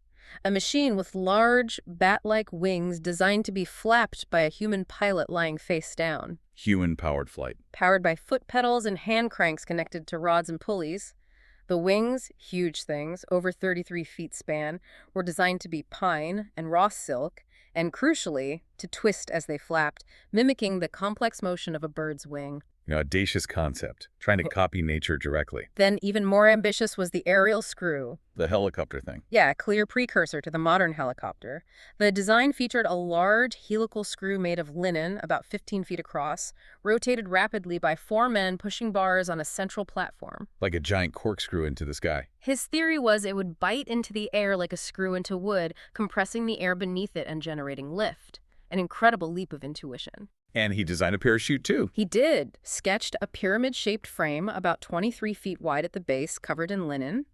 A machine with large, bat-like wings designed to be flapped by a human pilot lying face down. Human-powered flight. Powered by foot pedals and hand cranks connected to rods and pulleys. The wings, huge things, over 33 feet span, were designed to be pine and raw silk, and crucially, to twist as they flapped, mimicking the complex motion of a bird's wing. Audacious concept, trying to copy nature directly. Then even more ambitious was the aerial screw. The helicopter thing. Yeah, a clear precursor to the modern helicopter. The design featured a large helical screw made of linen, about 15 feet across, rotated rapidly by 4 men pushing bars on a central platform. Like a giant corkscrew into the sky. His theory was it would bite into the air like a screw into wood, compressing the air beneath it and generating lift. An incredible leap of intuition. And he designed a parachute, too. He did. Sketched a pyramid-shaped frame about 23 feet wide at the base, covered in linen.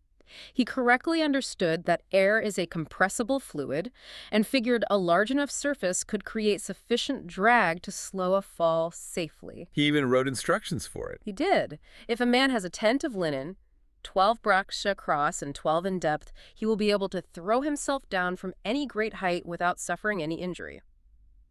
He correctly understood that air is a compressible fluid and figured a large enough surface could create sufficient drag to slow a fall safely. He even wrote instructions for it. He did. If a man has a tent of linen, 12 braccia across and 12 in depth, he will be able to throw himself down from any great height without suffering any injury.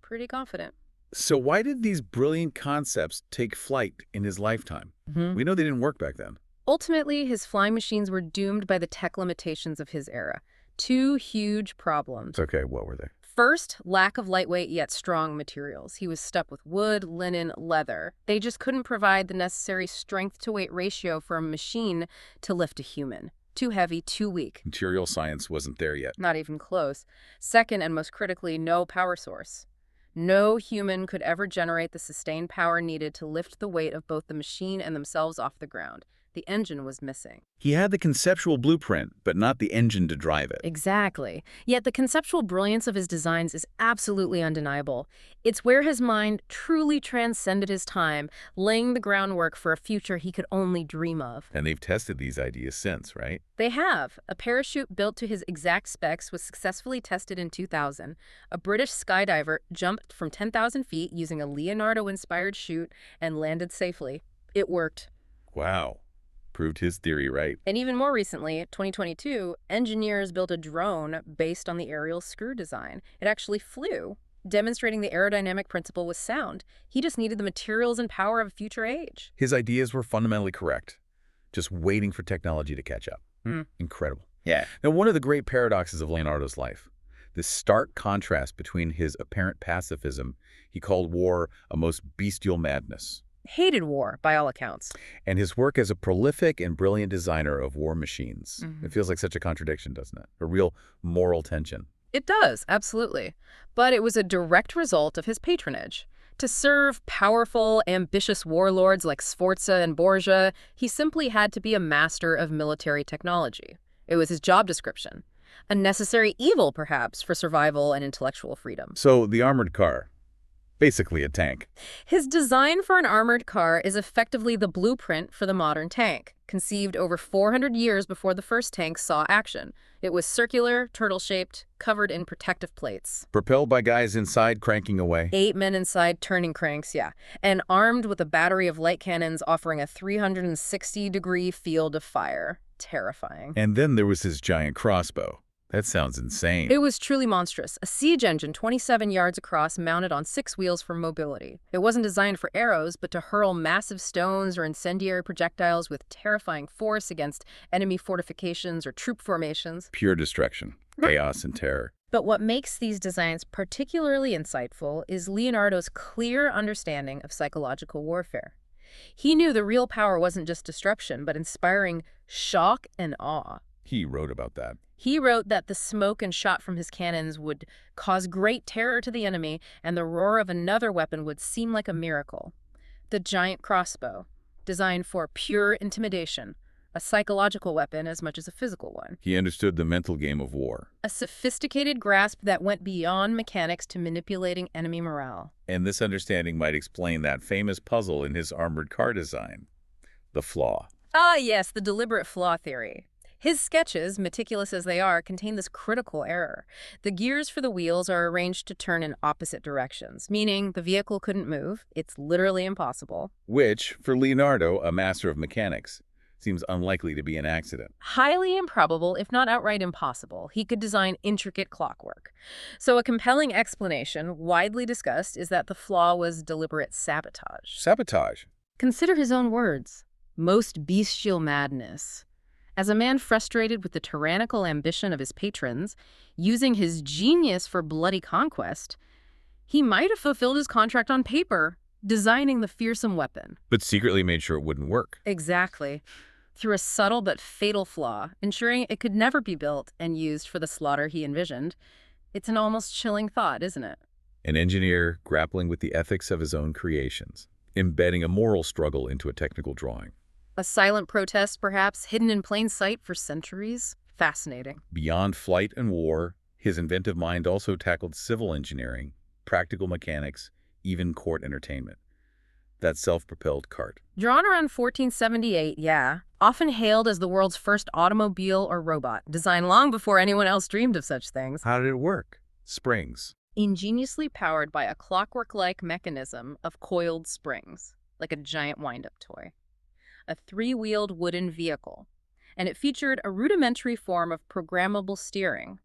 Pretty confident. So why did these brilliant concepts take flight in his lifetime? We know they didn't work back then. Ultimately, his flying machines were doomed by the tech limitations of his era. 2 huge problems. Okay, what were they? First, lack of lightweight yet strong materials. He was stuck with wood, linen, leather. They just couldn't provide the necessary strength-to-weight ratio for a machine to lift a human. Too heavy, too weak. Material science wasn't there yet. Not even close. Second, and most critically, no power source. No human could ever generate the sustained power needed to lift the weight of both the machine and themselves off the ground. The engine was missing. He had the conceptual blueprint, but not the engine to drive it. Exactly. Yet the conceptual brilliance of his designs is absolutely undeniable. It's where his mind truly transcended his time, laying the groundwork for a future he could only dream of. And they've tested these ideas since, right? They have. A parachute built to his exact specs was successfully tested in 2000. A British skydiver jumped from 10,000 feet using a Leonardo-inspired chute and landed safely. It worked. Wow. Proved his theory right. And even more recently, 2022, engineers built a drone based on the aerial screw design. It actually flew, demonstrating the aerodynamic principle was sound. He just needed the materials and power of a future age. His ideas were fundamentally correct, just waiting for technology to catch up. Incredible. Yeah. Now, one of the great paradoxes of Leonardo's life, this stark contrast between his apparent pacifism, he called war a most bestial madness, Hated war, by all accounts. and his work as a prolific and brilliant designer of war machines. It feels like such a contradiction, doesn't it? A real moral tension. It does, absolutely. But it was a direct result of his patronage. To serve powerful, ambitious warlords like Sforza and Borgia, he simply had to be a master of military technology. It was his job description. A necessary evil, perhaps, for survival and intellectual freedom. So the armored car, basically a tank. His design for an armored car is effectively the blueprint for the modern tank, conceived over 400 years before the first tank saw action. It was circular, turtle-shaped, covered in protective plates. Propelled by guys inside cranking away. 8 men inside turning cranks, yeah. And armed with a battery of light cannons offering a 360-degree field of fire. Terrifying. And then there was his giant crossbow. That sounds insane. It was truly monstrous. A siege engine 27 yards across mounted on 6 wheels for mobility. It wasn't designed for arrows, but to hurl massive stones or incendiary projectiles with terrifying force against enemy fortifications or troop formations. Pure destruction, chaos, and terror. But what makes these designs particularly insightful is Leonardo's clear understanding of psychological warfare. He knew the real power wasn't just disruption, but inspiring shock and awe. He wrote about that. He wrote that the smoke and shot from his cannons would cause great terror to the enemy, and the roar of another weapon would seem like a miracle. The giant crossbow, designed for pure intimidation, a psychological weapon as much as a physical one. He understood the mental game of war. A sophisticated grasp that went beyond mechanics to manipulating enemy morale. And this understanding might explain that famous puzzle in his armored car design, the flaw. Ah, yes, the deliberate flaw theory. His sketches, meticulous as they are, contain this critical error. The gears for the wheels are arranged to turn in opposite directions, meaning the vehicle couldn't move. It's literally impossible. Which, for Leonardo, a master of mechanics, seems unlikely to be an accident. Highly improbable, if not outright impossible. He could design intricate clockwork. So a compelling explanation, widely discussed, is that the flaw was deliberate sabotage. Sabotage. Consider his own words. Most bestial madness. As a man frustrated with the tyrannical ambition of his patrons, using his genius for bloody conquest, he might have fulfilled his contract on paper, designing the fearsome weapon. But secretly made sure it wouldn't work. Exactly. Through a subtle but fatal flaw, ensuring it could never be built and used for the slaughter he envisioned. It's an almost chilling thought, isn't it? An engineer grappling with the ethics of his own creations, embedding a moral struggle into a technical drawing. A silent protest, perhaps, hidden in plain sight for centuries? Fascinating. Beyond flight and war, his inventive mind also tackled civil engineering, practical mechanics, even court entertainment. That self-propelled cart. Drawn around 1478, yeah. Often hailed as the world's first automobile or robot, designed long before anyone else dreamed of such things. How did it work? Springs. Ingeniously powered by a clockwork-like mechanism of coiled springs, like a giant wind-up toy. A 3-wheeled wooden vehicle, and it featured a rudimentary form of programmable steering.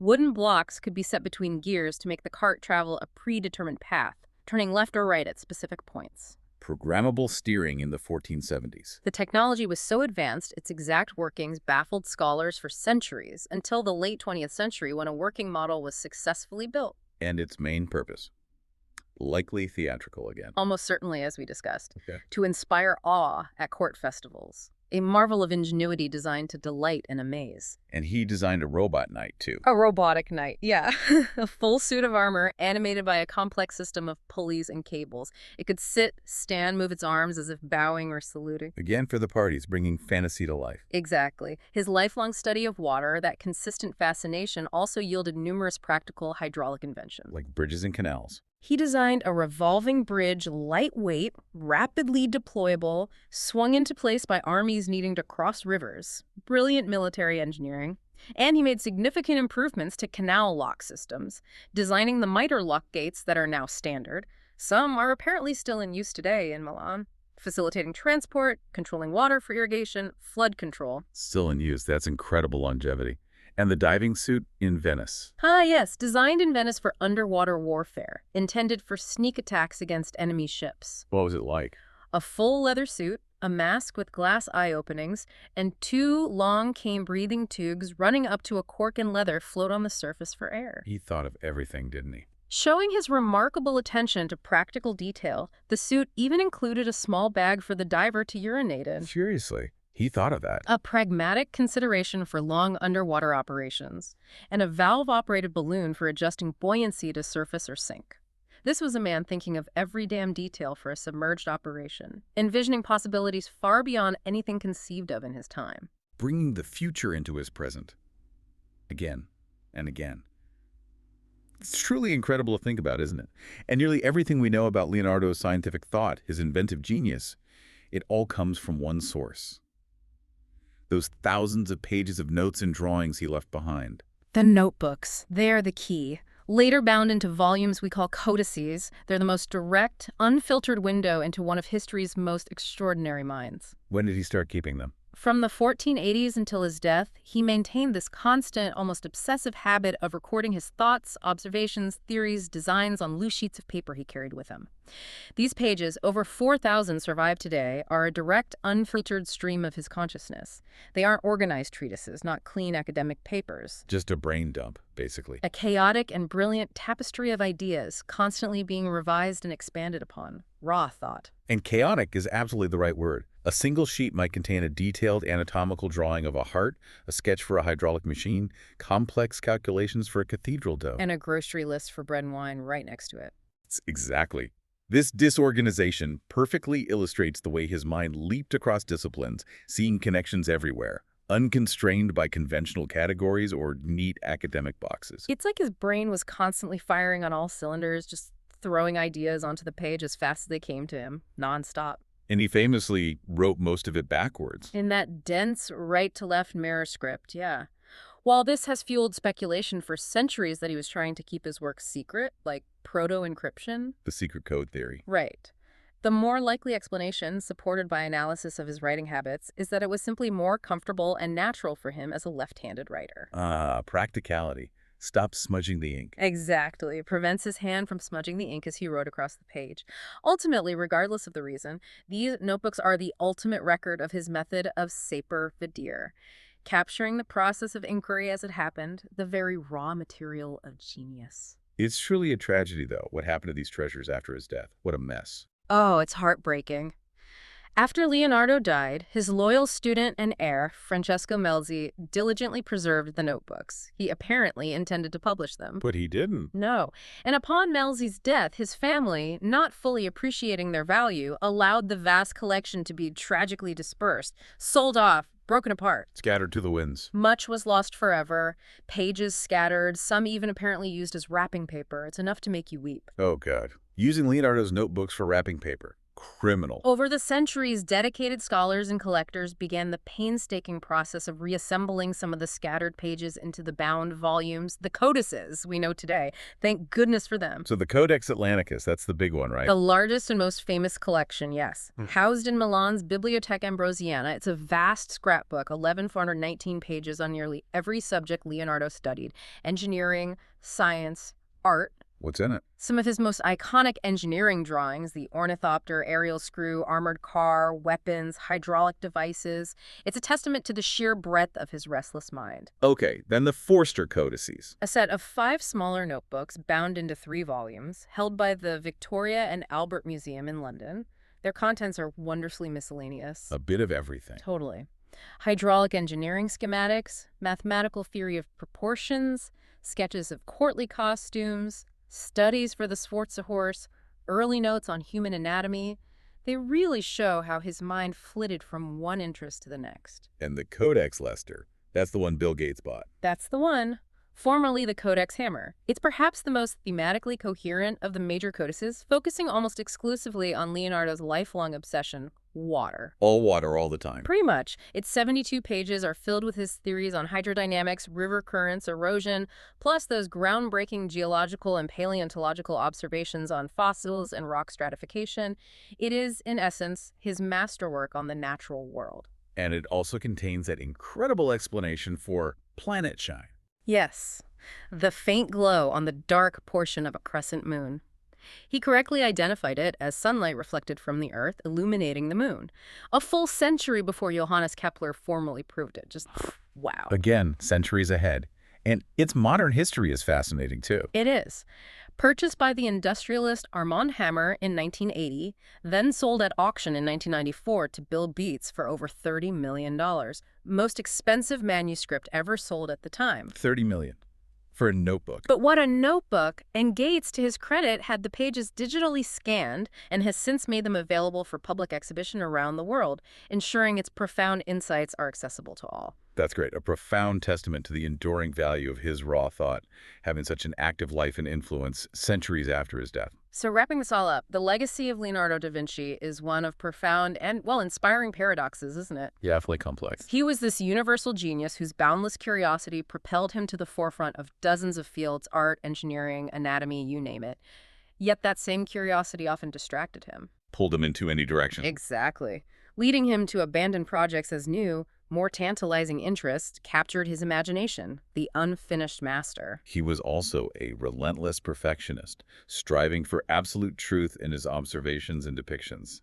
Wooden blocks could be set between gears to make the cart travel a predetermined path, turning left or right at specific points. programmable steering in the 1470s. The technology was so advanced, its exact workings baffled scholars for centuries, until the late 20th century when a working model was successfully built. And its main purpose? Likely theatrical again. Almost certainly, as we discussed, Okay. to inspire awe at court festivals. A marvel of ingenuity designed to delight and amaze. And he designed a robot knight, too. A robotic knight, yeah. A full suit of armor animated by a complex system of pulleys and cables. It could sit, stand, move its arms as if bowing or saluting. Again for the parties, bringing fantasy to life. Exactly. His lifelong study of water, that consistent fascination, also yielded numerous practical hydraulic inventions. Like bridges and canals. He designed a revolving bridge, lightweight, rapidly deployable, swung into place by armies needing to cross rivers. Brilliant military engineering. And he made significant improvements to canal lock systems, designing the miter lock gates that are now standard. Some are apparently still in use today in Milan, facilitating transport, controlling water for irrigation, flood control. Still in use. That's incredible longevity. And the diving suit in Venice. Ah, yes, designed in Venice for underwater warfare, intended for sneak attacks against enemy ships. What was it like? A full leather suit, a mask with glass eye openings, and 2 long cane-breathing tubes running up to a cork in leather float on the surface for air. He thought of everything, didn't he? Showing his remarkable attention to practical detail, the suit even included a small bag for the diver to urinate in. Seriously, he thought of that. A pragmatic consideration for long underwater operations, and a valve-operated balloon for adjusting buoyancy to surface or sink. This was a man thinking of every damn detail for a submerged operation, envisioning possibilities far beyond anything conceived of in his time. Bringing the future into his present. Again and again. It's truly incredible to think about, isn't it? And nearly everything we know about Leonardo's scientific thought, his inventive genius, it all comes from one source. Those thousands of pages of notes and drawings he left behind. The notebooks, they are the key. Later bound into volumes we call codices, they're the most direct, unfiltered window into one of history's most extraordinary minds. When did he start keeping them? From the 1480s until his death, he maintained this constant, almost obsessive habit of recording his thoughts, observations, theories, designs on loose sheets of paper he carried with him. These pages, over 4,000 survive today, are a direct, unfiltered stream of his consciousness. They aren't organized treatises, not clean academic papers. Just a brain dump, basically. A chaotic and brilliant tapestry of ideas, constantly being revised and expanded upon. Raw thought. And chaotic is absolutely the right word. A single sheet might contain a detailed anatomical drawing of a heart, a sketch for a hydraulic machine, complex calculations for a cathedral dome. And a grocery list for bread and wine right next to it. Exactly. This disorganization perfectly illustrates the way his mind leaped across disciplines, seeing connections everywhere, unconstrained by conventional categories or neat academic boxes. It's like his brain was constantly firing on all cylinders, just throwing ideas onto the page as fast as they came to him, nonstop. And he famously wrote most of it backwards. In that dense right-to-left mirror script, yeah. While this has fueled speculation for centuries that he was trying to keep his work secret, like proto-encryption. The secret code theory. Right. The more likely explanation, supported by analysis of his writing habits, is that it was simply more comfortable and natural for him as a left-handed writer. Ah, practicality. Stop smudging the ink. Exactly. It prevents his hand from smudging the ink as he wrote across the page. Ultimately, regardless of the reason, these notebooks are the ultimate record of his method of sapere video, capturing the process of inquiry as it happened, the very raw material of genius. It's truly a tragedy, though, what happened to these treasures after his death. What a mess. Oh, it's heartbreaking. After Leonardo died, his loyal student and heir, Francesco Melzi, diligently preserved the notebooks. He apparently intended to publish them. But he didn't. No. And upon Melzi's death, his family, not fully appreciating their value, allowed the vast collection to be tragically dispersed, sold off, broken apart. Scattered to the winds. Much was lost forever, pages scattered, some even apparently used as wrapping paper. It's enough to make you weep. Oh, God. Using Leonardo's notebooks for wrapping paper. Criminal. Over the centuries, dedicated scholars and collectors began the painstaking process of reassembling some of the scattered pages into the bound volumes, the codices we know today. Thank goodness for them. So the Codex Atlanticus, that's the big one, right? The largest and most famous collection, yes. Housed in Milan's Bibliotheca Ambrosiana, it's a vast scrapbook, 11,419 pages on nearly every subject Leonardo studied: engineering, science, art, What's in it? Some of his most iconic engineering drawings, the Ornithopter, aerial screw, armored car, weapons, hydraulic devices, it's a testament to the sheer breadth of his restless mind. Okay, then the Forster codices. A set of 5 smaller notebooks bound into 3 volumes, held by the Victoria and Albert Museum in London. Their contents are wondrously miscellaneous. A bit of everything. Totally. Hydraulic engineering schematics, mathematical theory of proportions, sketches of courtly costumes, studies for the Sforza horse, early notes on human anatomy. They really show how his mind flitted from one interest to the next. And the Codex Lester. That's the one Bill Gates bought. That's the one. Formerly the Codex Hammer. It's perhaps the most thematically coherent of the major codices, focusing almost exclusively on Leonardo's lifelong obsession, water. All water all the time. Pretty much. Its 72 pages are filled with his theories on hydrodynamics, river currents, erosion, plus those groundbreaking geological and paleontological observations on fossils and rock stratification. It is, in essence, his masterwork on the natural world. And it also contains that incredible explanation for planet shine. Yes, the faint glow on the dark portion of a crescent moon. He correctly identified it as sunlight reflected from the Earth, illuminating the moon. A full century before Johannes Kepler formally proved it. Just wow. Again, centuries ahead. And its modern history is fascinating, too. It is. Purchased by the industrialist Armand Hammer in 1980, then sold at auction in 1994 to Bill Beats for over $30 million. Most expensive manuscript ever sold at the time. $30 million. For a notebook. But what a notebook! And Gates, to his credit, had the pages digitally scanned and has since made them available for public exhibition around the world, ensuring its profound insights are accessible to all. That's great. A profound testament to the enduring value of his raw thought, having such an active life and influence centuries after his death. So wrapping this all up, the legacy of Leonardo da Vinci is one of profound and, well, inspiring paradoxes, isn't it? Yeah, awfully complex. He was this universal genius whose boundless curiosity propelled him to the forefront of dozens of fields, art, engineering, anatomy, you name it. Yet that same curiosity often distracted him. Pulled him into any direction. Exactly. Leading him to abandon projects as new, more tantalizing interests captured his imagination, the unfinished master. He was also a relentless perfectionist, striving for absolute truth in his observations and depictions.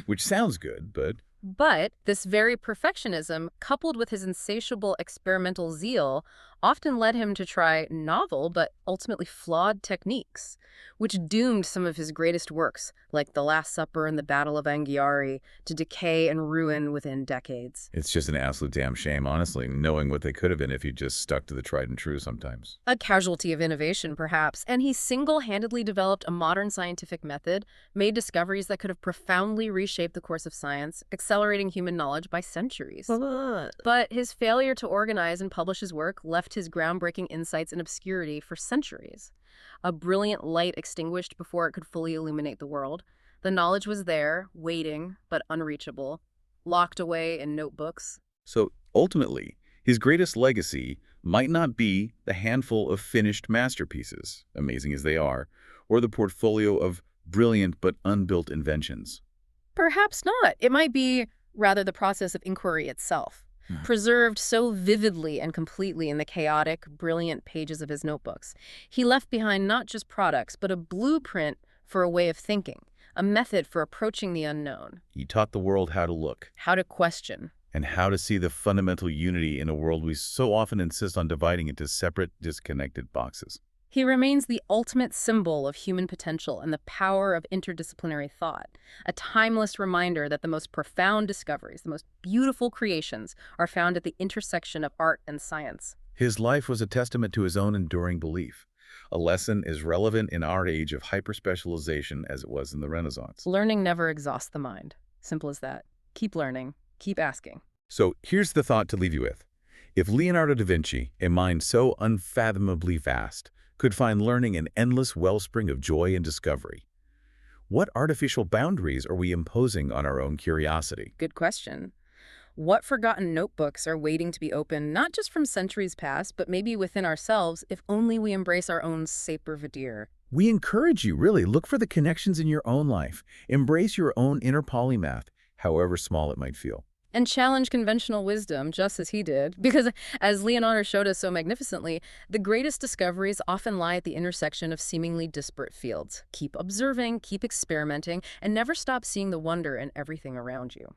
Which sounds good, but... But this very perfectionism, coupled with his insatiable experimental zeal, often led him to try novel but ultimately flawed techniques, which doomed some of his greatest works, like The Last Supper and the Battle of Anghiari, to decay and ruin within decades. It's just an absolute damn shame, honestly, knowing what they could have been if he just stuck to the tried and true sometimes. A casualty of innovation, perhaps, and he single-handedly developed a modern scientific method, made discoveries that could have profoundly reshaped the course of science, accelerating human knowledge by centuries. But his failure to organize and publish his work left his groundbreaking insights in obscurity for centuries. A brilliant light extinguished before it could fully illuminate the world. The knowledge was there, waiting, but unreachable, locked away in notebooks. So, ultimately, his greatest legacy might not be the handful of finished masterpieces, amazing as they are, or the portfolio of brilliant but unbuilt inventions. Perhaps not. It might be, rather, the process of inquiry itself, preserved so vividly and completely in the chaotic, brilliant pages of his notebooks. He left behind not just products, but a blueprint for a way of thinking, a method for approaching the unknown. He taught the world how to look. How to question. And how to see the fundamental unity in a world we so often insist on dividing into separate, disconnected boxes. He remains the ultimate symbol of human potential and the power of interdisciplinary thought, a timeless reminder that the most profound discoveries, the most beautiful creations, are found at the intersection of art and science. His life was a testament to his own enduring belief, a lesson as relevant in our age of hyperspecialization as it was in the Renaissance. Learning never exhausts the mind. Simple as that. Keep learning. Keep asking. So here's the thought to leave you with. If Leonardo da Vinci, a mind so unfathomably vast, could find learning an endless wellspring of joy and discovery, what artificial boundaries are we imposing on our own curiosity? Good question. What forgotten notebooks are waiting to be opened, not just from centuries past, but maybe within ourselves, if only we embrace our own saper vidir? We encourage you, really, look for the connections in your own life. Embrace your own inner polymath, however small it might feel. And challenge conventional wisdom, just as he did. Because, as Leonardo showed us so magnificently, the greatest discoveries often lie at the intersection of seemingly disparate fields. Keep observing, keep experimenting, and never stop seeing the wonder in everything around you.